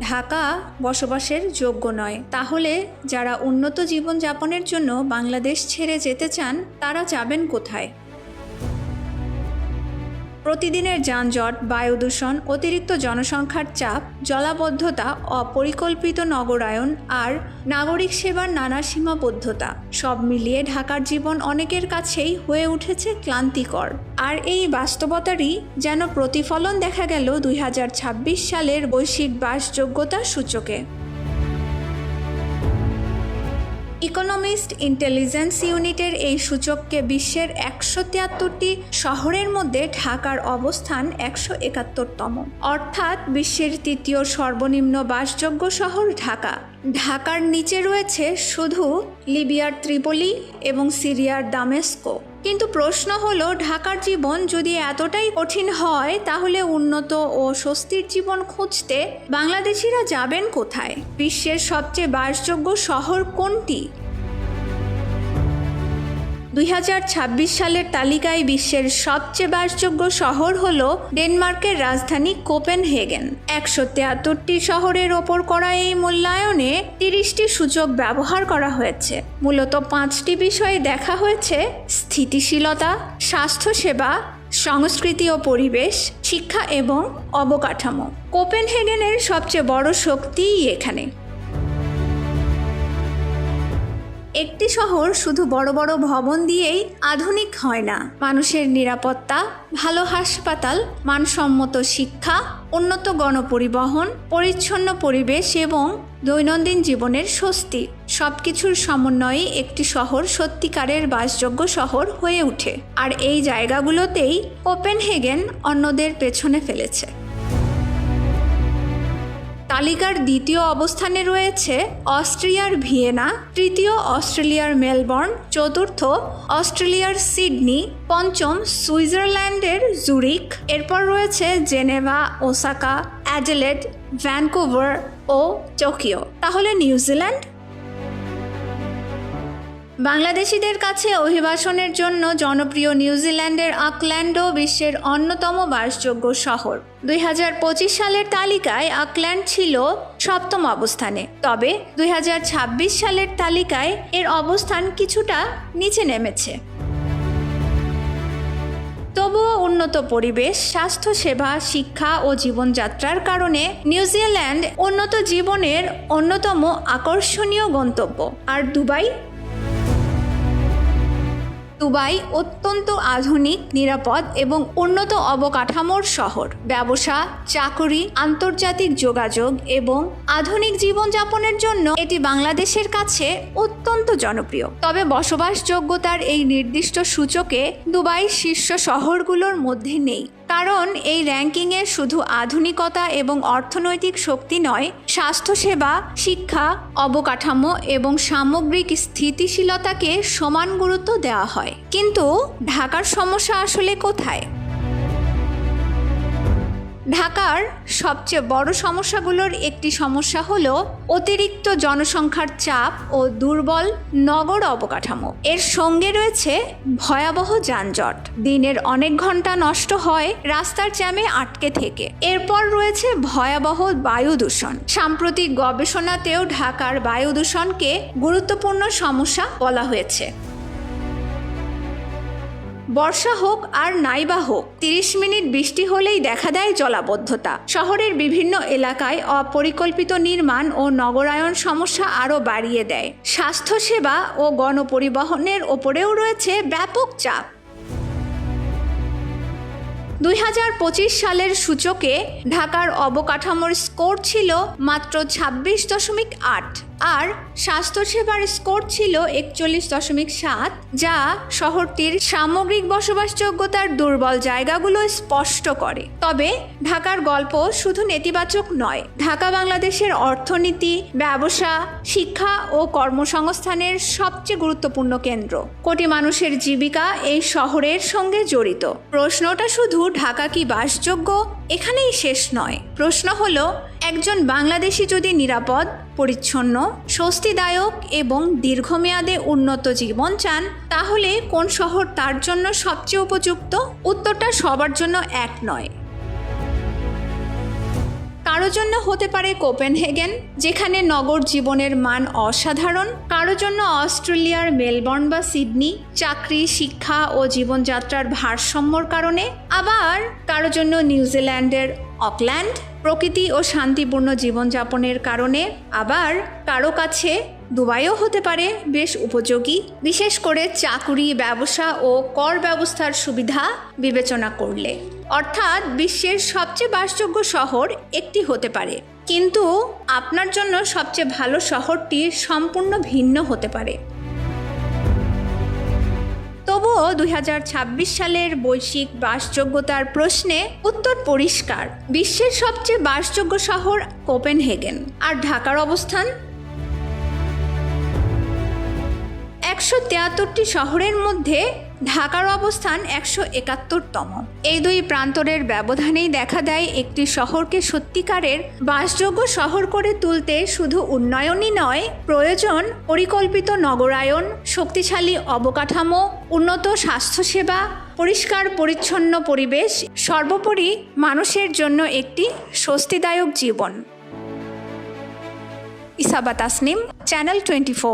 ঢাকা বসবাসের যোগ্য নয়। তাহলে যারা উন্নত জীবনযাপনের জন্য বাংলাদেশ ছেড়ে যেতে চান তারা যাবেন কোথায়? প্রতিদিনের যানজট, বায়ু দূষণ, অতিরিক্ত জনসংখ্যার চাপ, জলাবদ্ধতা, অপরিকল্পিত নগরায়ন আর নাগরিক সেবার নানা সীমাবদ্ধতা সব মিলিয়ে ঢাকার জীবন অনেকের কাছেই হয়ে উঠেছে ক্লান্তিকর। আর এই বাস্তবতারই যেন প্রতিফলন দেখা গেল 2026 সালের বৈশ্বিক বাসযোগ্যতা সূচকে। ইকোনমিস্ট ইন্টেলিজেন্স ইউনিটের এই সূচককে বিশ্বের 173টি শহরের মধ্যে ঢাকার অবস্থান 171তম, অর্থাৎ বিশ্বের তৃতীয় সর্বনিম্ন বাসযোগ্য শহর ঢাকা। ঢাকার নিচে রয়েছে শুধু লিবিয়ার ত্রিপোলি এবং সিরিয়ার দামেস্কো। কিন্তু প্রশ্ন হলো, ঢাকার জীবন যদি এতটাই কঠিন হয় তাহলে উন্নত ও স্বস্তির জীবন খুঁজতে বাংলাদেশিরা যাবেন কোথায়? বিশ্বের সবচেয়ে বাসযোগ্য শহর কোনটি? 2026 সালের তালিকায় বিশ্বের সবচেয়ে বাসযোগ্য শহর হল ডেনমার্কের রাজধানী কোপেনহেগেন। 173টি শহরের ওপর করা এই মূল্যায়নে 30টি সূচক ব্যবহার করা হয়েছে। মূলত 5টি বিষয়ে দেখা হয়েছে: স্থিতিশীলতা, স্বাস্থ্যসেবা, সংস্কৃতি ও পরিবেশ, শিক্ষা এবং অবকাঠামো। কোপেনহেগেনের সবচেয়ে বড় শক্তিই এখানে। একটি শহর শুধু বড় বড় ভবন দিয়েই আধুনিক হয় না। মানুষের নিরাপত্তা, ভালো হাসপাতাল, মানসম্মত শিক্ষা, উন্নত গণপরিবহন, পরিচ্ছন্ন পরিবেশ এবং দৈনন্দিন জীবনের স্বস্তি সবকিছুর সমন্বয়ে একটি শহর সত্যিকারের বাসযোগ্য শহর হয়ে ওঠে। আর এই জায়গাগুলোতেই কোপেনহেগেন অন্যদের পেছনে ফেলেছে। তালিকার দ্বিতীয় অবস্থানে রয়েছে অস্ট্রিয়ার ভিয়েনা, তৃতীয় অস্ট্রেলিয়ার মেলবোর্ন, চতুর্থ অস্ট্রেলিয়ার সিডনি, পঞ্চম সুইজারল্যান্ডের জুরিক, এরপর রয়েছে জেনেভা, ওসাকা, অ্যাডিলেড, ভ্যানকুভার ও টোকিও। তাহলে নিউজিল্যান্ড? বাংলাদেশিদের কাছে অভিবাসনের জন্য জনপ্রিয় নিউজিল্যান্ডের অকল্যান্ডও বিশ্বের অন্যতম বাসযোগ্য শহর। 2025 সালের তালিকায় অকল্যান্ড ছিল 7ম অবস্থানে, তবে 2026 সালের তালিকায় এর অবস্থান কিছুটা নিচে নেমেছে। তবুও উন্নত পরিবেশ, স্বাস্থ্যসেবা, শিক্ষা ও জীবনযাত্রার কারণে নিউজিল্যান্ড উন্নত জীবনের অন্যতম আকর্ষণীয় গন্তব্য। আর দুবাই অত্যন্ত আধুনিক, নিরাপদ এবং উন্নত অবকাঠামোর শহর। ব্যবসা, চাকুরি, আন্তর্জাতিক যোগাযোগ এবং আধুনিক জীবনযাপনের জন্য এটি বাংলাদেশের কাছে অত্যন্ত জনপ্রিয়। তবে বসবাসযোগ্যতার এই নির্দিষ্ট সূচকে দুবাই শীর্ষ শহরগুলোর মধ্যে নেই, কারণ এই র্যাঙ্কিংয়ে শুধু আধুনিকতা এবং অর্থনৈতিক শক্তি নয়, স্বাস্থ্যসেবা, শিক্ষা, অবকাঠামো এবং সামগ্রিক স্থিতিশীলতাকে সমান গুরুত্ব দেওয়া হয়। কিন্তু ঢাকার সমস্যা আসলে কোথায়? ঢাকার সবচেয়ে বড় সমস্যাগুলোর একটি সমস্যা হলো অতিরিক্ত জনসংখ্যার চাপ ও দুর্বল নগর অবকাঠামো। এর সঙ্গে রয়েছে ভয়াবহ যানজট। দিনের অনেক ঘন্টা নষ্ট হয় রাস্তার জ্যামে আটকে থেকে। এরপর রয়েছে ভয়াবহ বায়ু দূষণ। সাম্প্রতিক গবেষণাতেও ঢাকার বায়ু দূষণকে গুরুত্বপূর্ণ সমস্যা বলা হয়েছে। বর্ষা হোক আর নাইবা হোক, 30 মিনিট বৃষ্টি হলেই দেখা দেয় জলাবদ্ধতা। শহরের বিভিন্ন এলাকায় অপরিকল্পিত নির্মাণ ও নগরায়ন সমস্যা আরও বাড়িয়ে দেয়। স্বাস্থ্যসেবা ও গণপরিবহনের ওপরেও রয়েছে ব্যাপক চাপ। 2025 সালের সূচকে ঢাকার অবকাঠামোর স্কোর ছিল মাত্র 26.8 আর স্বাস্থ্যসেবার স্কোর ছিল 41.7, যা শহরটির সামগ্রিক বসবাসযোগ্যতার দুর্বল জায়গাগুলো স্পষ্ট করে। তবে ঢাকার গল্প শুধু নেতিবাচক নয়। ঢাকা বাংলাদেশের অর্থনীতি, ব্যবসা, শিক্ষা ও কর্মসংস্থানের সবচেয়ে গুরুত্বপূর্ণ কেন্দ্র। কোটি মানুষের জীবিকা এই শহরের সঙ্গে জড়িত। প্রশ্নটা শুধু ঢাকা কি বাসযোগ্য এখানেই শেষ নয়। প্রশ্ন হলো, একজন বাংলাদেশি যদি নিরাপদ, পরিচ্ছন্ন, স্বস্তিদায়ক এবং দীর্ঘমেয়াদে উন্নত জীবন চান, তাহলে কোন শহর তার জন্য সবচেয়ে উপযুক্ত? উত্তরটা সবার জন্য এক নয়। কারো জন্য হতে পারে কোপেনহেগেন, যেখানে নগর জীবনের মান অসাধারণ। কারো জন্য অস্ট্রেলিয়ার মেলবোর্ন বা সিডনি, চাকরি, শিক্ষা ও জীবনযাত্রার ভারসাম্যর কারণে। আবার কারো জন্য নিউজিল্যান্ডের অকল্যান্ড, প্রকৃতি ও শান্তিপূর্ণ জীবনযাপনের কারণে। আবার কারো কাছে দুবাইও হতে পারে বেশ উপযোগী, বিশেষ করে চাকুরি, ব্যবসা ও কর ব্যবস্থার সুবিধা বিবেচনা করলে। অর্থাৎ বিশ্বের সবচেয়ে বাসযোগ্য শহর একটি হতে পারে, কিন্তু আপনার জন্য সবচেয়ে ভালো শহরটি সম্পূর্ণ ভিন্ন হতে পারে। তবুও 2026 সালের বৈশ্বিক বাসযোগ্যতার প্রশ্নে উত্তর পরিষ্কার। বিশ্বের সবচেয়ে বাসযোগ্য শহর কোপেনহেগেন। আর ঢাকার অবস্থান 173টি শহরের মধ্যে ঢাকার অবস্থান 171তম। এই দুই প্রান্তরের ব্যবধানেই দেখা দেয় একটি শহরকে সত্যিকারের বাসযোগ্য শহর করে তুলতে শুধু উন্নয়নই নয়, প্রয়োজন পরিকল্পিত নগরায়ন, শক্তিশালী অবকাঠামো, উন্নত স্বাস্থ্যসেবা, পরিষ্কার পরিচ্ছন্ন পরিবেশ, সর্বোপরি মানুষের জন্য একটি স্বস্তিদায়ক জীবন। ইসাবা তাসনিম, চ্যানেল 24।